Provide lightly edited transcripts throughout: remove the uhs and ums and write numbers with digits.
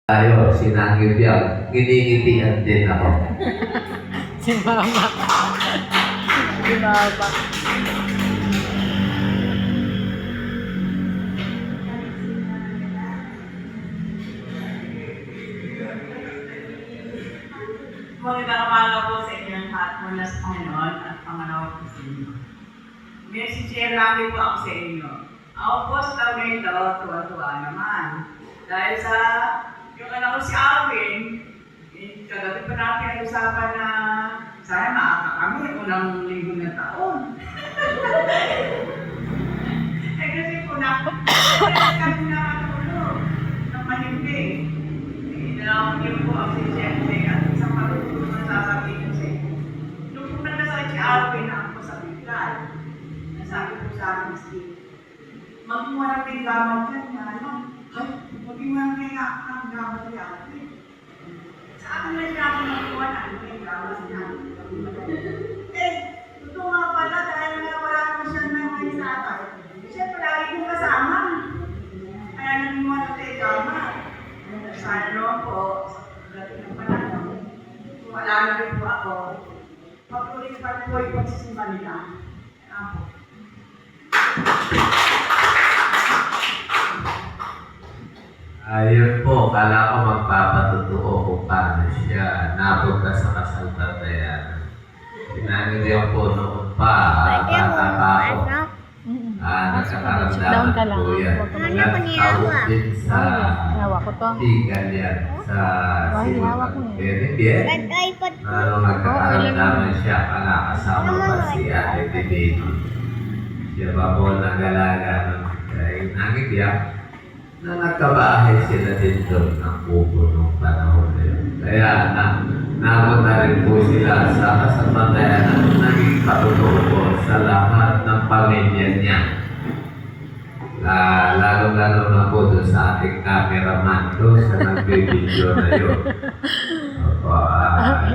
Tayo, sinangib yan. Ginigitian din ako. Si Mama. Si Mama. Magandang umaga po sa inyong lahat mula sa Panginoon at pangalawa po sa inyo. May sincere lagi po ako sa inyo. Ako po sa taon na ito, tuwa-tuwa naman. Dahil sa yung anak ko si Alvin, kagabi pa natin ang usapan na sana maaga kami unang linggo ng taon. Kasi po kami nakatulog ng mahimbing. Dalawang yun po ang sincere at isang matutulog na sasabihin sa inyo. Nung pumunta sa si Alvin ako sa bigay, nasabi po sa akin, Steve, magmuha ng may gamot yan na ano, ay, magmuha ng may gamot ni Alvin. Sa akin na siya ako magmuha ng may gamot niya. Totoo nga pala dahil nga wala ko siya na may satay. Siyempre, lagi kong kasama. Kaya nagmuha ng may gamot. Sana naman po, sa dating ng panahon, kung wala na rin po ako, patuloy pa po yung pagsisimba nila. Kaya po. Ayun po, kala ko magpapatutuo kung paano siya napunta sa kasalbatayan. Pinangidiyan po noon pa, bata pa ako. Nagkakaramdaman po yan. Nagtawag din sa tigan yan, sa sinulat. Nagkakaramdaman siya, kasama pa si Ate Baby. Siya pa po nag-alaga ng nangidiyan na nagkabahay sila din doon ng kubo nung panahon na yun. Kaya napunta rin po sila sa kasalbatayan na naging patutoo po sa lahat ng pamilya niya. Lalo-lalo na po doon sa ating cameraman doon sa nagbibideo na yun.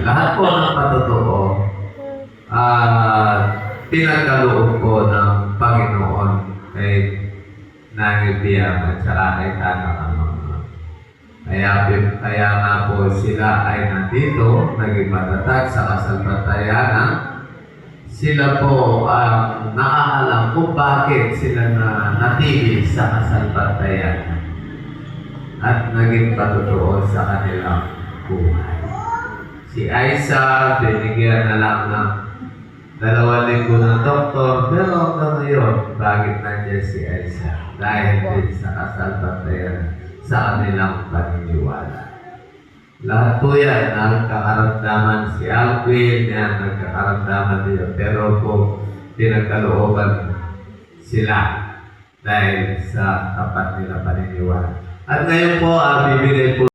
Lahat po ng patutoo pinagkaloob po ng Panginoon kay Nangibiyam at saka kay Tanang Mama. Kaya nga po sila ay nandito, naging matatag sa kasalbatayan. Sila po ang nakaalam kung bakit sila natili sa kasalbatayan at naging patotoo sa kanilang buhay. Si Aiza, binigyan na lang ng 2 linggo ng doktor, pero hanggang ngayon, bakit nandiyan si Aiza? Dahil din sa kasalbatayan sa kanilang paniniwala. Lahat po yan, nagkakaramdaman si Alvin, yan, nagkakaramdaman din, pero po pinagkalooban sila dahil sa tapat nila paniniwala. At ngayon po, bibigay po